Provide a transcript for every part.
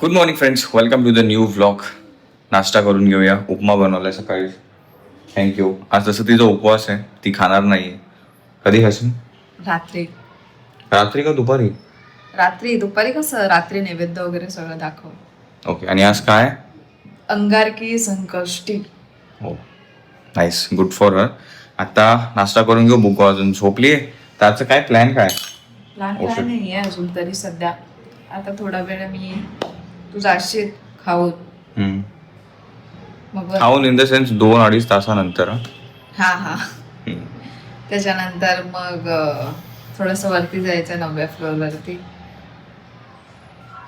Good morning friends, welcome to the new vlog. नाश्ता करून घेऊया. उपमा बनवलाय सकाळी. थँक्यू. आज तसं तिचा उपवास आहे, ती खाणार नाही. कधी खाशील? रात्री रात्री का दुपारी? दुपारी कसं रात्री नैवेद्य वगैरे सगळं दाखव. ओके. आणि आज काय? अंगारकी संकष्टी. हो, नाईस, गुड फॉर हर. आता नाश्ता करून घेऊ. बुक अजून झोपली. त्याचं काय प्लॅन काय? Plan Okay. काय नाहीये अजून तरी सध्या. आता थोडा वेळ तू जाशील खाऊन हम्म. मग खाऊन इन द सेन्स 2-2.5 तासानंतर. हा त्याच्यानंतर मग थोडस वरती जायचं 9व्या फ्लोअर वरती.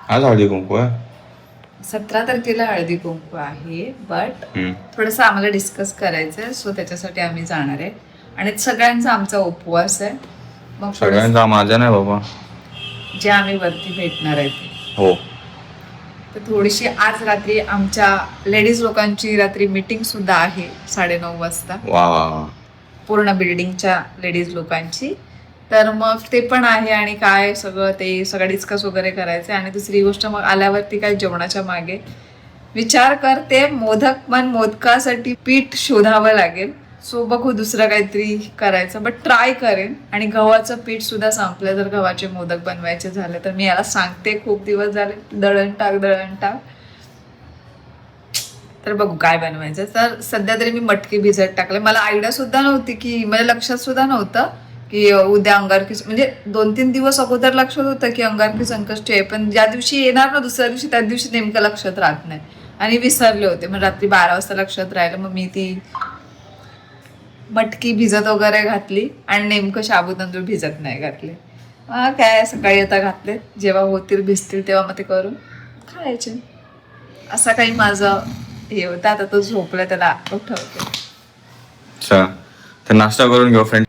आज हळदी कुंकू आहे. 17 तारखेला हळदी कुंकू आहे, बट हम्म. थोडंसं आम्हाला डिस्कस करायचंय, सो त्याच्यासाठी आम्ही जाणार आहे. आणि सगळ्यांचा आमचा उपवास आहे. मग सगळ्यांचा माझा नाही बाबा. जे आम्ही वरती भेटणार आहे ते. हो. तर थोडीशी आज रात्री आमच्या लेडीज लोकांची रात्री मीटिंग सुद्धा आहे 9:30 वाजता, वा. पूर्ण बिल्डिंगच्या लेडीज लोकांची. तर मग ते पण आहे आणि काय सगळं डिस्कस वगैरे करायचं. आणि दुसरी गोष्ट मग आल्यावरती काय जेवणाच्या मागे विचार करते, मोदकासाठी पीठ शोधावं लागेल. सो बघू दुसरं काहीतरी करायचं, बट ट्राय करेन. आणि गव्हाचं पीठ सुद्धा संपलं, जर गव्हाचे मोदक बनवायचे झाले तर मी याला सांगते खूप दिवस झाले, दळण टाक. तर बघू काय बनवायचं. तर सध्या तरी मी मटकी भिजत टाकले. मला आयडिया सुद्धा नव्हती, की माझ्या लक्षात सुद्धा नव्हतं की उद्या अंगारकी, म्हणजे 2-3 दिवस अगोदर लक्षात होतं की अंगारकी संकष्टी आहे, पण ज्या दिवशी येणार ना दुसऱ्या दिवशी, त्या दिवशी नेमकं लक्षात राहत नाही आणि विसरले होते. मग रात्री 12 वाजता लक्षात राहिलं. मग मी ती मटकी भिजत वगैरे घातली आणि नेमकं शाबू तांदूळ भिजत नाही घातले. काय सकाळी आता घातले, जेव्हा होतील भिजतील तेव्हा मग ते करून खायचे. असं काही माझं हे होतं. आता तो झोपला, त्याला उठवते. अच्छा, तर नाश्ता करून घेऊ फ्रेंड.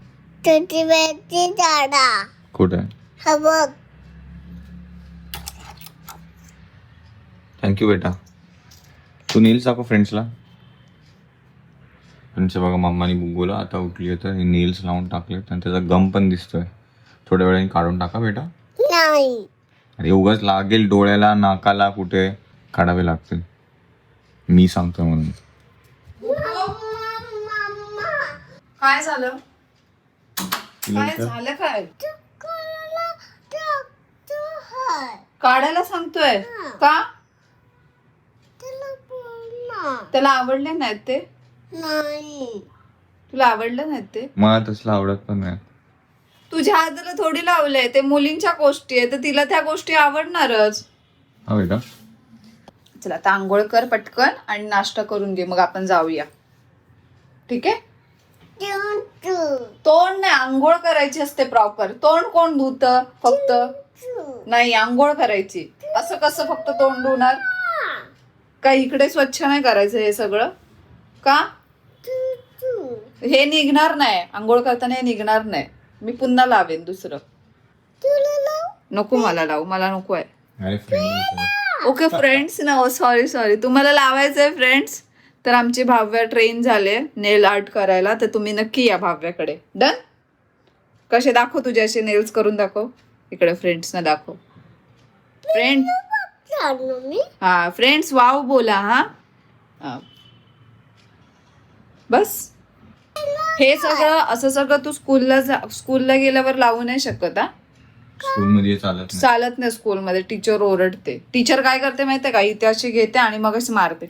कुठे? थँक्यू बेटा. तू नील्स दाखव फ्रेंड्सला. फ्रेंड्स बघा, मम्मानी बुगूला आता उठली तर नील्स लावून टाकले आणि त्याचा गम पण दिसतोय. थोड्या वेळाने काढून टाका बेटा. अरे उगाच लागेल डोळ्याला, नाकाला, कुठे काढावे लागतील. मी सांगतोय म्हणून. काय झालं? काय काढायला सांगतोय का? त्याला आवडले नाहीत ते? तुला आवडलं नाहीत ते? मला तसलं आवडत पण नाही. तुझ्या हाताला थोडी लावलंय, ते मुलींच्या गोष्टी आहे, तर तिला त्या गोष्टी आवडणारच. हा बेटा. चला आता आंघोळ कर पटकन आणि नाश्ता करून घे, मग आपण जाऊया. ठीक आहे? तोंड नाही, आंघोळ करायची असते प्रॉपर. तोंड कोण धुत? फक्त नाही, आंघोळ करायची. असं कसं फक्त तोंड धुणार? का इकडे स्वच्छ नाही करायचं हे सगळं का? हे निघणार नाही, आंघोळ करताना हे निघणार नाही. मी पुन्हा लावेन दुसरं. नको मला लावू, मला नको आहे. अरे फ्रेंड. ओके फ्रेंड्स ना, सॉरी तुम्हाला लावायचंय फ्रेंड्स. तर आमची भाव्या ट्रेन झाले नेल आर्ट करायला, तर तुम्ही नक्की या भाव्याकडे. डन? कसे दाखव तुझे असे नेल्स करून दाखव. इकडे फ्रेंड्सना दाखव. हा फ्रेंड्स, वाव बोला. हा बस. हे सगळं असं सगळं तू स्कूलला गेल्यावर लावू नाही शकत. स्कूलमध्ये चालत नाही. स्कूलमध्ये टीचर ओरडते. टीचर काय करते माहितीये का? इथे अशी घेते आणि मग असं मारते.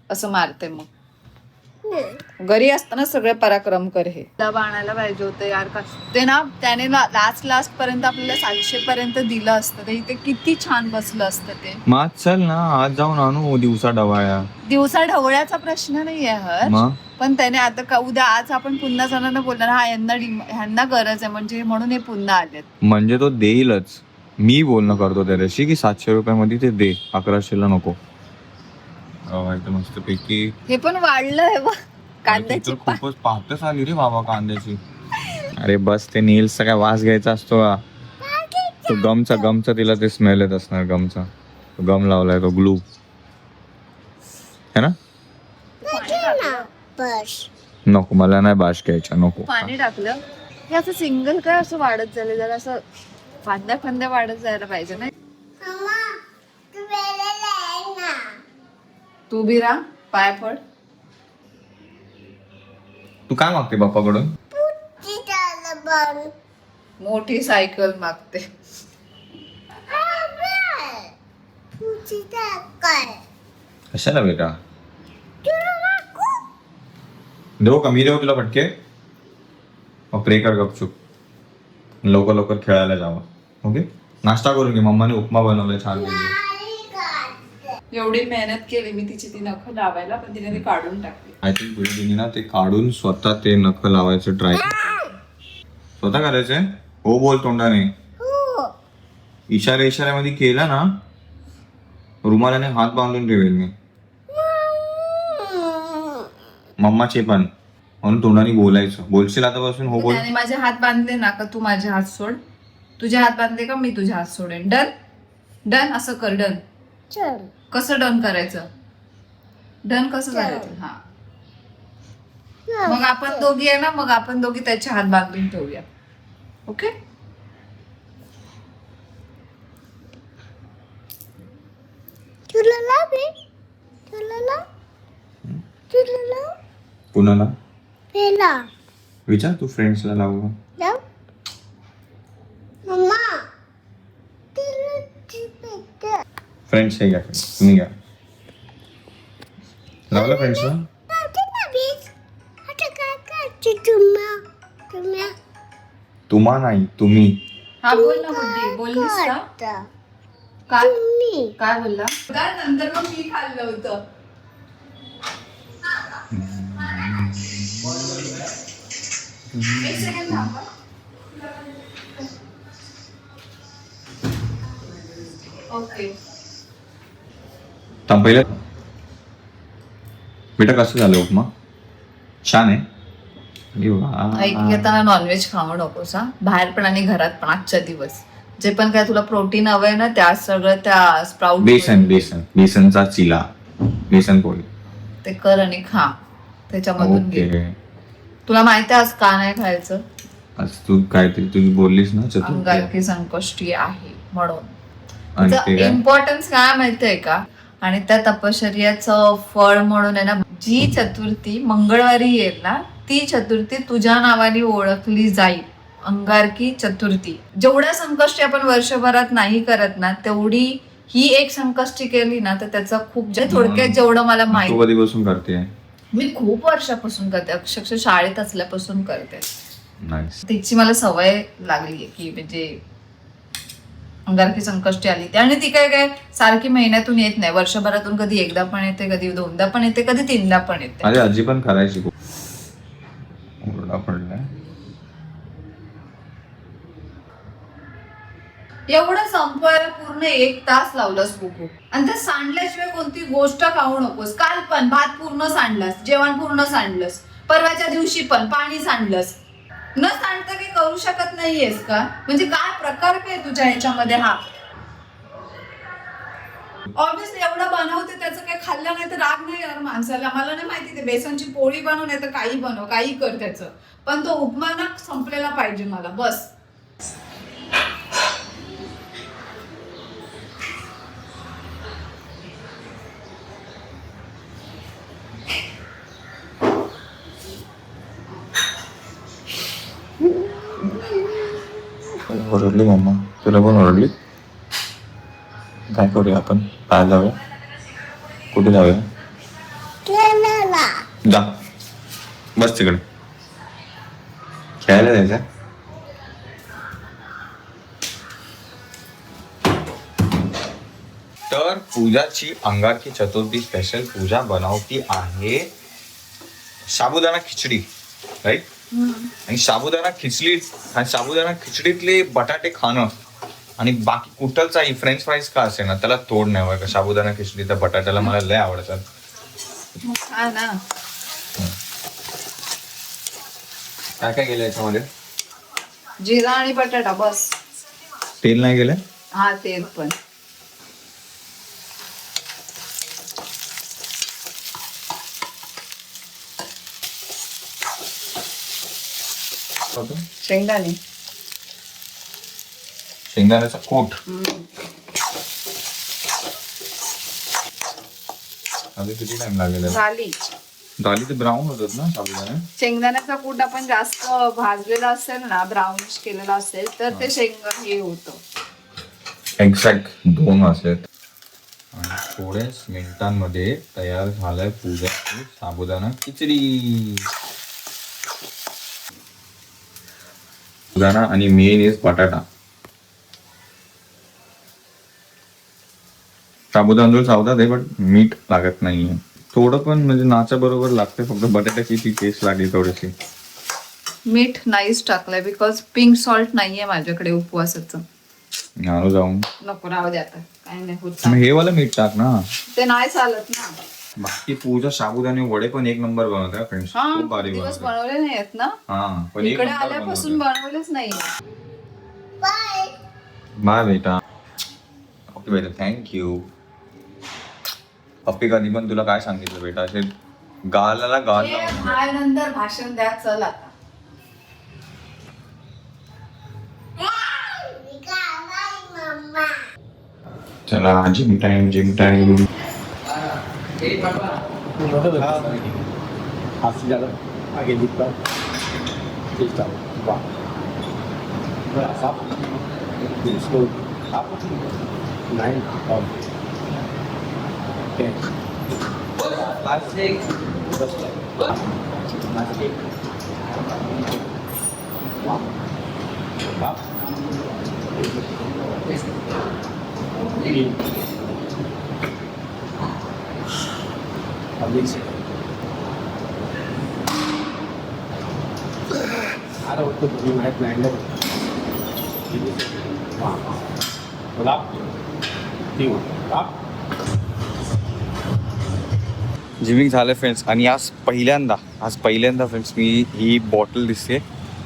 असं मारते. मग घरी असताना सगळे पराक्रम कर. हे डबा आणायला पाहिजे होतं यार. का ते ना, त्याने लास्ट पर्यंत आपल्याला 700 पर्यंत दिलं असतं. ते इथे किती छान बसलं असतं ते. मग चल ना, आज जाऊन आणू दिवसा डवाळ्या. दिवसा ढवळ्याचा प्रश्न नाहीये हर, पण त्याने आता उद्या आज आपण पुन्हा जणांना बोलणार हा ह्यांना गरज आहे म्हणून हे पुन्हा आलेत. म्हणजे तो देईलच. मी बोलणं करतो त्याच्याशी की 700 रुपयामध्ये ते दे, 1100ला नको. मस्त पैकी. हे पण वाढलंय बघ. कांद्याची खूपच पाहतच आली रे बाबा कांद्याची. अरे बस, ते नील्सचा काय वास घ्यायचा असतो का? तो गमचा तिला ते स्मेल येत असणार. गमचा गम लावलाय तो, ग्लू है ना. नको, मला नाही बाश घ्यायचा, नको. पाणी टाकलं हे असं सिंगल काय असं वाढत झालं, जरा असं फांद्या वाढत जायला पाहिजे नाही. तू बी राहा, पाय पड. तू काय मागते बाप्पाकडून? मोठी सायकल मागते. कशाला बेटा? देऊ का? मी देऊ तुला फटके? मग प्रे कर गपचूप. लवकर लवकर खेळायला जावं. ओके, नाश्ता करून घे. मम्माने उपमा बनवलाय छान. एवढी मेहनत केली मी तिची ती नख लावायला, पण तिने ती काढून टाकली. आय थिंक पुढे तिने ना ते काढून स्वतः ते नख लावायचं ट्राय स्वतः करायचंय. हो बोल तोंडाने. इशाऱ्यामध्ये केला ना, रुमालाने हात बांधून ठेवेल मी. मम्माचे पण, म्हणून तोंडाने बोलायचं. बोलशील आतापासून हो बोल. त्याने माझे हात बांधले ना का तू माझे हात सोड, तुझे हात बांधले का मी तुझे हात सोडेन. डन डन, असं कर. डन. कसं डन करायचं? डन कसं करायचं? हा, मग आपण दोघी आहे ना, मग आपण दोघी त्याचे हात बांधून ठेवूया. ओके. कुणाला विचार, तू फ्रेंड्सला लावू. फ्रेंड्स हे घ्या, तुम्ही घ्या. लावला फ्रेंड्सला? तुम्हा नाही, तुम्ही. हा बोल ना बुद्धी, बोललीस का? काय बोलला? नंतर मग मी खाल्लं होतं. एक सेकंड थांबा. ओके. पहिलं बेटा कसं झालं उपमा? छान आहे. येताना नॉनव्हेज खाऊ नकोस हा, बाहेर पण आणि घरात पण. आजच्या दिवस जे पण काय तुला प्रोटीन हवंय ना, त्या सगळं त्या स्प्राउट, बेसनचा चिला, बेसन पोळी ते कर आणि खा. त्याच्यामधून घे. तुला माहिती आहे आज का नाही खायचं? आज तू काहीतरी तुझी बोललीस ना, अंगारकी संकष्टी आहे म्हणून. इम्पॉर्टन्स काय माहितीये का? आणि त्या तपश्चर्याचं फळ म्हणून आहे ना, जी चतुर्थी मंगळवारी येईल ना, ती चतुर्थी तुझ्या नावाने ओळखली जाईल. अंगारकी चतुर्थी. जेवढ्या संकष्टी आपण वर्षभरात नाही करत ना, तेवढी ही एक संकष्टी केली ना, तर त्याचा खूप थोडक्यात जेवढं मला माहिती. कधीपासून करते? मी खूप वर्षापासून करते, अक्षरशः शाळेत असल्यापासून करते. तिची मला सवय लागली की म्हणजे अंगारकी संकष्टी आली ती, आणि ती काय सारखी महिन्यातून येत नाही. वर्षभरातून कधी एकदा पण येते, कधी दोनदा पण येते, कधी तीनदा पण येते. माझी आजी पण करायची. ओरडा पडलाय. एवढं संपवायला पूर्ण 1 तास लावलास बुकू. आणि ते सांडल्याशिवाय कोणती गोष्ट खाऊ नकोस. काल पण भात पूर्ण सांडलास, जेवण पूर्ण सांडलंस, परवाच्या दिवशी पण पाणी सांडलंस. न सांडता काही करू शकत नाहीयेस का? म्हणजे काय प्रकार काय तुझ्या ह्याच्यामध्ये? हा ऑब्विसली एवढं बनवते, त्याचं काही खाल्लं नाही तर राग नाही येणार माणसाला. मला नाही माहिती ते बेसनची पोळी बनव नाही तर काही बनव, काही कर त्याचं, पण तो उपमा ना संपलेला पाहिजे मला, बस. ओरडली मम्मा, तुला पण ओरडली? काय करूया आपण? काय जाऊया? कुठे जाऊया? जा, बस तिकडे. खेळायला जायचं. तर पूजाची अंगारकी चतुर्थी स्पेशल पूजा बनवती आहे साबुदाणा खिचडी, राईट? आणि साबुदाणा खिचडीतले बटाटे खाणं आणि बाकी कुठलचाही फ्रेंच फ्राईज का असे ना, त्याला तोड नाही व्हाय का. साबुदाणा खिचडी त्या बटाट्याला मला लय आवडतात. काय काय गेलं याच्यामध्ये? जिरा आणि बटाटा बस. तेल नाही गेलं? हा, तेल पण. शेंगदाण्याचा कोट. अजून किती टाइम लागेल झाली ते ब्राऊन होतात ना साबुदाणे. शेंगदाण्याचा कूट आपण जास्त भाजलेला असेल ना, ब्राउनिश केलेला असेल तर ते हे होतं. एक्झॅक्ट 2 वाजलेत आणि थोड्याच मिनिटांमध्ये तयार झालाय पूजाची साबुदाणा खिचडी. साबुदाणा आणि मेन इज बटाटा. साबुदाणा सावधात आहे बट मीठ लागत नाहीये थोडं पण, म्हणजे नाच्या बरोबर लागते, फक्त बटाट्याची ती टेस्ट लागली थोडीशी. मीठ नाहीच टाकलंय बिकॉज पिंक सॉल्ट नाहीये माझ्याकडे उपवासाचं. आणू जाऊन नको राहू दे आता, काय नाही होत. मग हे वाला मीठ टाक ना, ते नाही चालत ना. बाकी पूजा साबुदाणे वडे पण एक नंबर बनवते फ्रेंड्स, खूप भारी दिवस बनवते. बनवले नाहीत ना, हा पण एक इकडे नंबर आल्यापासून बनवते. बनवलेच नाही. बाय बेटा. ओके बेटा, थँक्यू. पप्पी कधी पण तुला काय सांगितलं बेटा, असे गालाला गाल लावून. नंतर भाषण द्या, चल आता. चला जिम टाइम. आगे लिखता ठीक था वाह साफ इसको आप 9 और 10 प्लास्टिक प्लास्टिक वाह पब्लिक से आता होतं तुम्ही माहीत नाही ना जिमिंग झालं फ्रेंड्स. आणि आज पहिल्यांदा फ्रेंड्स मी ही बॉटल दिसते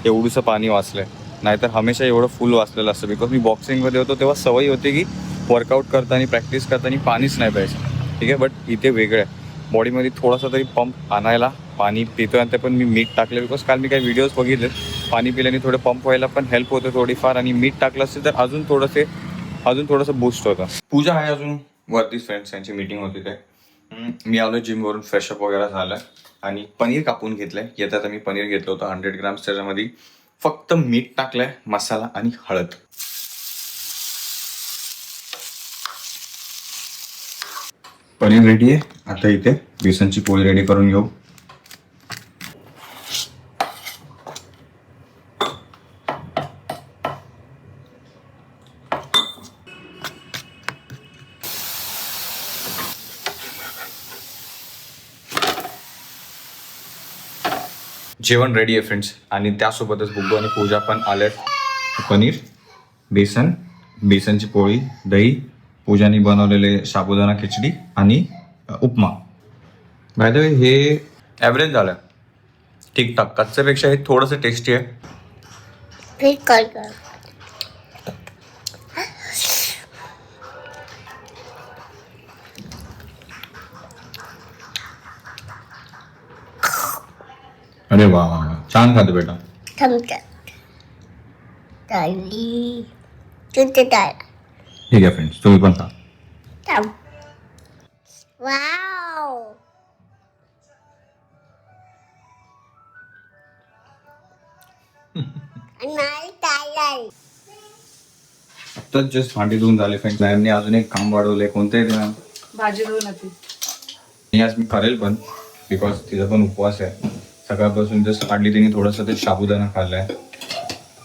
एवढंसं पाणी वाचलंय. नाहीतर हमेशा एवढं फुल वाचलेलं असतं, बिकॉज मी बॉक्सिंगमध्ये होतो तेव्हा सवय होती की वर्कआउट करताना प्रॅक्टिस करताना पाणीच नाही प्यायचं, ठीक आहे. बट इथे वेगळं आहे, बॉडीमध्ये थोडासा तरी पंप आणायला पाणी पितो. आणि ते पण मी मीठ टाकलं, बिकॉज काल मी काही व्हिडिओज बघितले, पाणी पिल्याने थोडं पंप व्हायला पण हेल्प होतं थोडीफार. आणि मीठ टाकलं असेल तर अजून थोडंसं बूस्ट होतं. पूजा आहे अजून वरतीच फ्रेंड्स, यांची मीटिंग होती ते. मी आलो जिमवरून, फ्रेशअप वगैरे झालं आणि पनीर कापून घेतलंय. येतात मी पनीर घेतलं होतं 100 ग्राम्स. त्याच्यामध्ये फक्त मीठ टाकलंय, मसाला आणि हळद. पनीर रेडी आहे. आता इथे बेसनची पोळी रेडी करून घेऊ. जेवण रेडी आहे फ्रेंड्स, आणि त्यासोबतच बुग्गू आणि पूजा पण आलेत. पनीर, बेसनची पोळी, दही, पूजाने बनवलेले साबुदाणा खिचडी आणि उपमा. बाय द वे हे ॲव्हरेज झालं, ठीकठाक. कच्च्यापेक्षा हे थोडंसं टेस्टी आहे. अरे वा, छान खाते बेटा. ठीक आहे फ्रेंड्स, तुम्ही पण खा. आत्ताच जस्ट भांडी धुवून झाले फ्रेंड्स. मॅमने अजून एक काम वाढवलंय. कोणतं आहे ते मॅम? भाजी धुवून होती. आणि आज मी करेल पण, बिकॉज तिचा पण उपवास आहे. सकाळपासून जस्ट काढली तिने थोडंसं ते साबुदाणा खाल्लाय.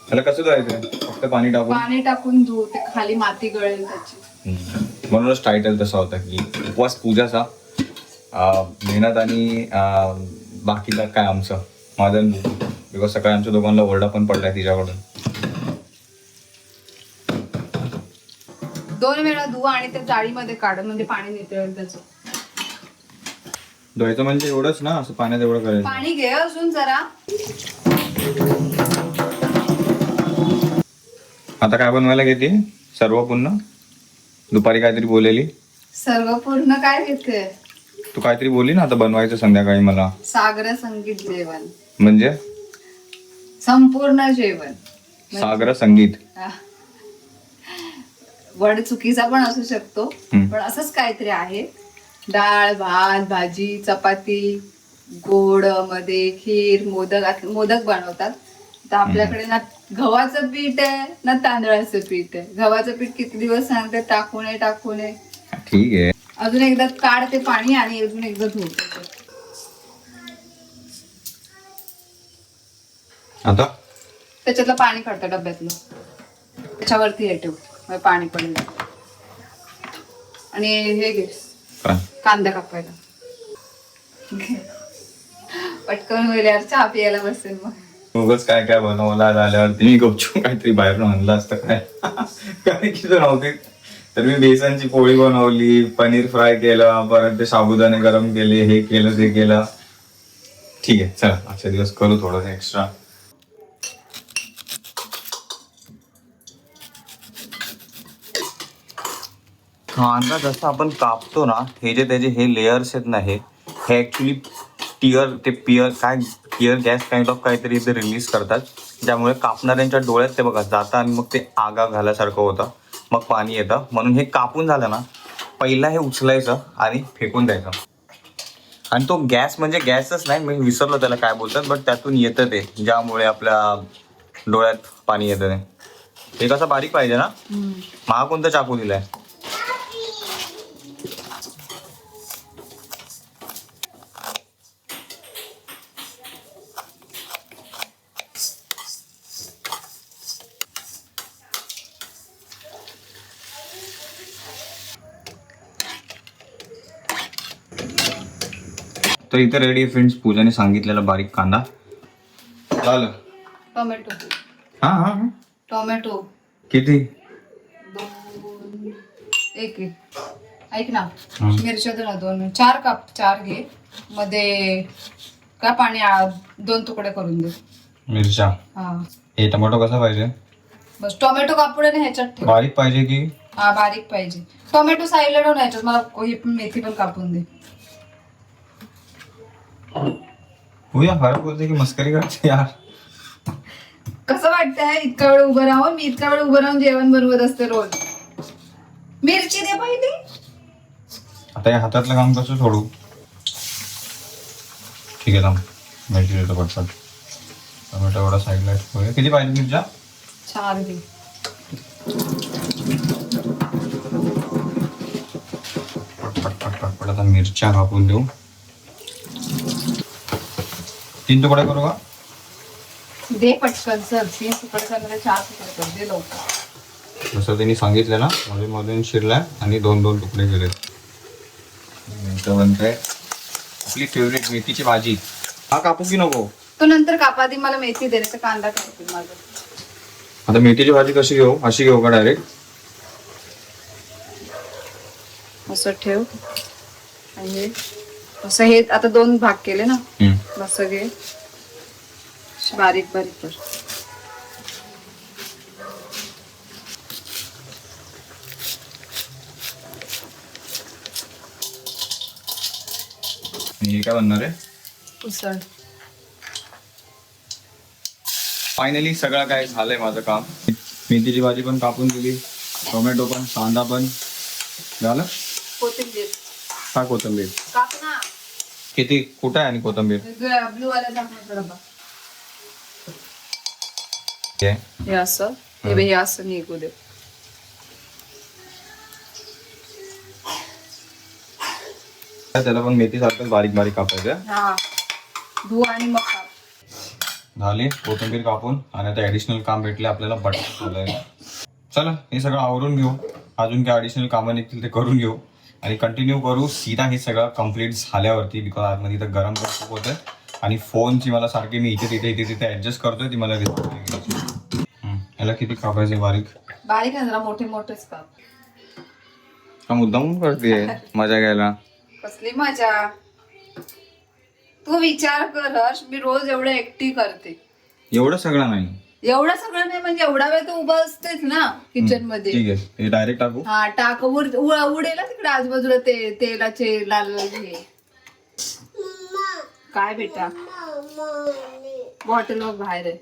त्याला कसं धुवायचं? फक्त पाणी टाकून धुव, ते खाली माती गळेल त्याची. म्हणूनच टायटल तसा होता की उपवास पूजाचा, मेहनत आणि बाकीला काय आमचं माझं. बिकॉज सकाळी आमच्या दोघांना ओरडा पण पडलाय तिच्याकडून. 2 वेळा धुवा आणि त्या जाळीमध्ये काढ, म्हणजे पाणी नितळेल त्याचं. धुवायचं म्हणजे एवढंच ना, असं पाण्यात एवढं करायचं. पाणी घे अजून जरा. आता काय बनवायला घेते? सर्व पूर्ण. दुपारी काहीतरी बोललेली. सर्व पूर्ण काय घेते? तू काहीतरी बोलली ना आता बनवायचं संध्याकाळी मला. सागर संगीत जेवण म्हणजे संपूर्ण जेवण. सागर संगीत वर्ड चुकीचा पण असू शकतो, पण असंच काहीतरी आहे. डाळ भात भाजी चपाती गोड मध्ये खीर मोदक बनवतात. तर आपल्याकडे ना गव्हाचं पीठ आहे ना तांदळाचं पीठ आहे. गव्हाचं पीठ किती दिवस सांगते टाकू नये ठीक आहे. अजून एकदा काढते पाणी आणि अजून एकदा धुवते. आता त्याच्यातलं पाणी काढतं डब्यातलं त्याच्यावरती हे ठेव म्हणजे पाणी पडलं. आणि हे घे काय कांदा कापायला पटकन होईल यार. चहा प्यायला बसेल मग. उगाच काय काय बनवला झाल्यावरती मी गपचूप काहीतरी बाहेर आणलं असतं काय काय की नव्हते. तर मी बेसनची पोळी बनवली, पनीर फ्राय केलं, परत ते साबुदाणे गरम केले, हे केलं ते केलं. ठीक आहे चला आजच्या दिवस करू थोडं एक्स्ट्रा. कांदा जसं आपण कापतो ना, हे जे त्याचे हे लेयर्स आहेत ना, हे actually tear gas kind of काहीतरी इथे रिलीज करतात, ज्यामुळे कापणाऱ्यांच्या डोळ्यात ते बघा जातं आणि मग ते आगा घाल्यासारखं होतं, मग पाणी येतं. म्हणून हे कापून झालं ना, पहिला हे उचलायचं आणि फेकून द्यायचं. आणि तो गॅस म्हणजे गॅसच नाही, मी विसरलो त्याला काय बोलतात, बट त्यातून येतं ते, ज्यामुळे आपल्या डोळ्यात पाणी येतं. ते कसं बारीक पाहिजे ना. महा कोणता चाकू दिलाय? तर इथे रेडी आहे फ्रेंड्स, पूजाने सांगितलेला बारीक कांदा झालं. टोमॅटो हा हा हा. टोमॅटो किती? 2 एक ऐक ना, मिरच्या तर 2 4 काप 4 घे. मध्ये का पाणी 2 तुकडे करून दे मिरच्या. हा हे टोमॅटो कसा पाहिजे? बस टोमॅटो कापून आणि ह्याच्यात ठेव. बारीक पाहिजे की? हा बारीक पाहिजे. टोमॅटो साईडला ठेवून ह्याच्यात मला ही पण मेथी पण कापून दे. पूजा फरक बोलते की मस्करी करते यार. कसं वाटतंय इतका वेळ उभं राहून? मी इतका वेळ उभं राहून जेवण बनवत असते रोज. मिरची दे पहिली. आता या हातातलं काम कसं सोडू? ठीक आहे थांब, मिरची देतो पटपट. टोमॅटो एवढा साईडला ठेवूया. किती पाहिजे मिरच्या? 4 घे. पटपट पटपट पट. आता मिरच्या कापून देऊ. 3 तुकडे करू का? दे पटकन सर. 3 तुकडे करणारे 4 तुकडे कर दे लवकर. जसं त्यांनी सांगितलं ना, मध्ये मधून शिरलाय आणि 2-2 तुकडे केले. बनतंय आपली फेवरेट मेथीची भाजी. हा कापू की नको? तो नंतर कापा, आधी मला मेथी दे, तर कांदा कापतील माझा. आता मेथीची भाजी कशी घेऊ? अशी घेऊ का डायरेक्ट? असं ठेव. आणि हे असं हे आता 2 भाग केले ना, असं घे. बारीक बारीक कर. हे काय बनणार आहे? उसळ. फायनली सगळं काय झालंय माझं काम. मेथीची भाजी पण कापून दिली, टोमॅटो पण, कांदा पण झालं. कोथिंबीर हा कोथिंबीर काप ना. किती? कुठं आहे आणि कोथिंबीर? ब्लू वाला दाखव डबा. हे हे असं हे असं निघू दे. त्याला पण मेथी सारखं बारीक बारीक कापायचं. हा धुव आणि मग काप. झाले कोथिंबीर कापून. आणि आता ऍडिशनल काम भेटले आपल्याला बटाटा झालंय. चला हे सगळं आवरून घेऊ. अजून काय ऍडिशनल कामं निघतील ते करून घेऊ आणि कंटिन्यू करू सीधा हे सगळं कम्प्लीट झाल्यावरती. बिकॉज आतमध्ये इथं गरम पण खूप होतं आणि फोनची मला सारखी मी इथे तिथे ऍडजस्ट करतोय, ती मला याला किती कापायचे? बारीक बारीक आहे जरा, मोठे मोठेच काप. हा मुद्दाम करते मजा घ्यायला. कसली मजा? तू विचार कर हर्ष, मी रोज एवढं एकटी करते. एवढं सगळं नाही. एवढं सगळं नाही म्हणजे एवढा वेळ तू उभा असतेच ना किचन मध्ये. ठीक आहे हे डायरेक्ट टाकू. हा टाक. उडेल तिकडे आजूबाजूला तेलाचे लाल लाल हे. काय बेटा? बॉटल बघ बाहेर आहे.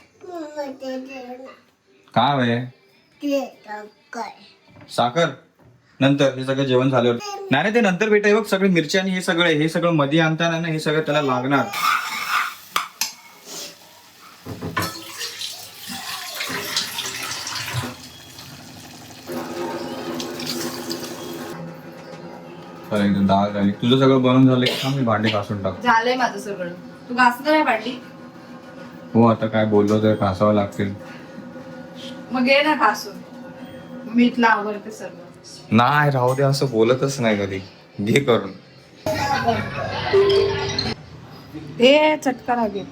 काय आहे? साखर? नंतर हे सगळं जेवण झाल्यावर नाही ते नंतर बेटा हे बघ सगळे मिरच्या आणि हे सगळं मध्ये आणताना ना हे सगळं त्याला लागणार. चला एकदम डाळ झाली. तुझं सगळं बनवून झालं का? मी भांडे घासून टाक. झालंय माझं सगळं. तू घासलं नाही भांडी? हो आता काय बोललो तर घासावं लागतील. मग घे ना घासून. मीठ आवडते सर्व. नाही राहू दे असं बोलतच नाही कधी. घे करून. ते चटका लागेल.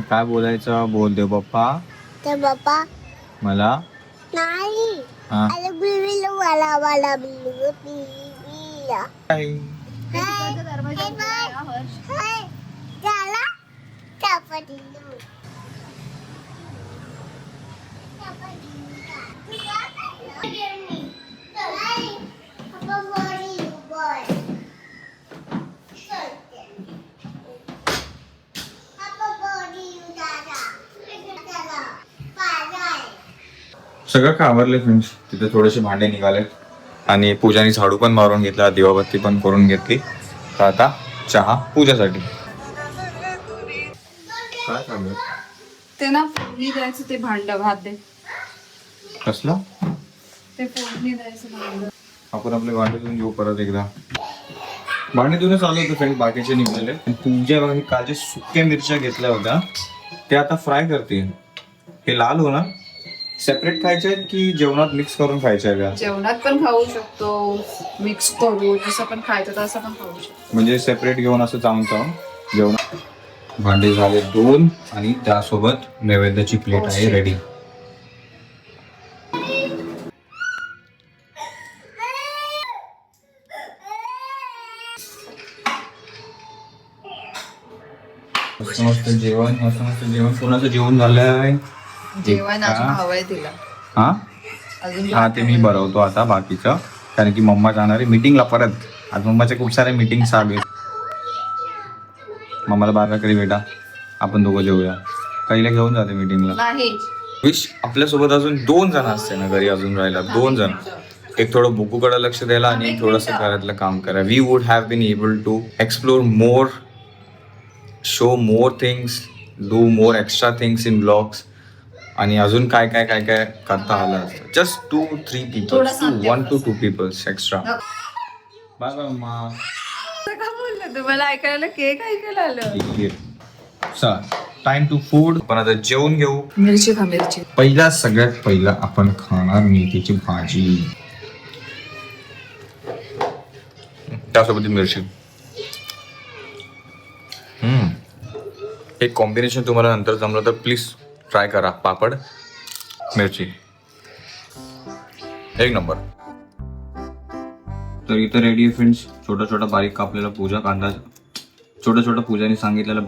काय बोलायचं बोल दे बाप्पा. तर बाप्पा मला नाही हा. अरे बिल वाला वाला बिल काय? झाला चपाती सगळं काय आवरले फ्रेंड्स. तिथे थोडेसे भांडे निघाले आणि पूजाने झाडू पण मारून घेतला, दिवाबत्ती पण करून घेतली. तर आता चहा पूजासाठी. काय सांगू ते ना फोडणी द्यायचं ते भांड भात दे. कसला? ते फोडणी द्यायचं भांड. आपण आपले भांडे धुवून घेऊ परत एकदा. भांडे धुवूनच आलो होतो फ्रेंड, बाकीचे निघाले. पूजा बघा काल जे सुक्या मिरच्या घेतल्या होत्या ते आता फ्राय करते. हे लाल हो ना, सेपरेट खायचे आहेत की जेवणात मिक्स करून खायचे आहेत? जेवणात पण खाऊ शकतो, मिक्स करू, जसं पण खायचं तसं पण खाऊ शकतो. म्हणजे सेपरेट घेऊन असं चावून चावून जेवणात. भांडे झाले 2 आणि त्यासोबत नैवेद्याची प्लेट आहे रेडी. मस्त जेवण, मस्त जेवण. कोणाचं जेवण झालंय? जेवण अजून हवंय तिला. हा अजून हा ते मी बनवतो आता बाकीचं, कारण की मम्मा जाणार आहे मीटिंगला परत. आज मम्माच्या खूप साऱ्या मीटिंग चालू आहेत. मम्माला बाराकडे बेटा आपण दोघं जेवूया. काहीला घेऊन जाते मीटिंगला. नाही. विश आपल्यासोबत अजून 2 जण असते ना घरी, अजून राहिला 2 जण. एक थोडं बुकूकडे लक्ष द्यायला आणि एक थोडंसं घरातलं काम करा. We would have been able to explore more, show more things, do more extra things in blogs. आणि अजून काय काय काय काय करता आलं असतं. Just 2-3 peoples, 1 to 2 peoples extra. Bye bye मम्मा. का बोललं तुम्हाला ऐकायला? केक ऐकायला आलं. चल टाइम टू फूड. आपण आता जेवून घेऊ. मिरची खा मिरची. सगळ्यात पहिला आपण खाणार मेथीची भाजी, त्यासोबत मिरची. एक कॉम्बिनेशन तुम्हाला नंतर जमलं तर प्लीज ट्राय करा. पापड मिरची एक नंबर. तर इथं रेडी आहे फ्रेंड्स. छोटा छोटा बारीक कापलेला पूजा कांदा, छोटा छोटा पूजाने सांगितलेला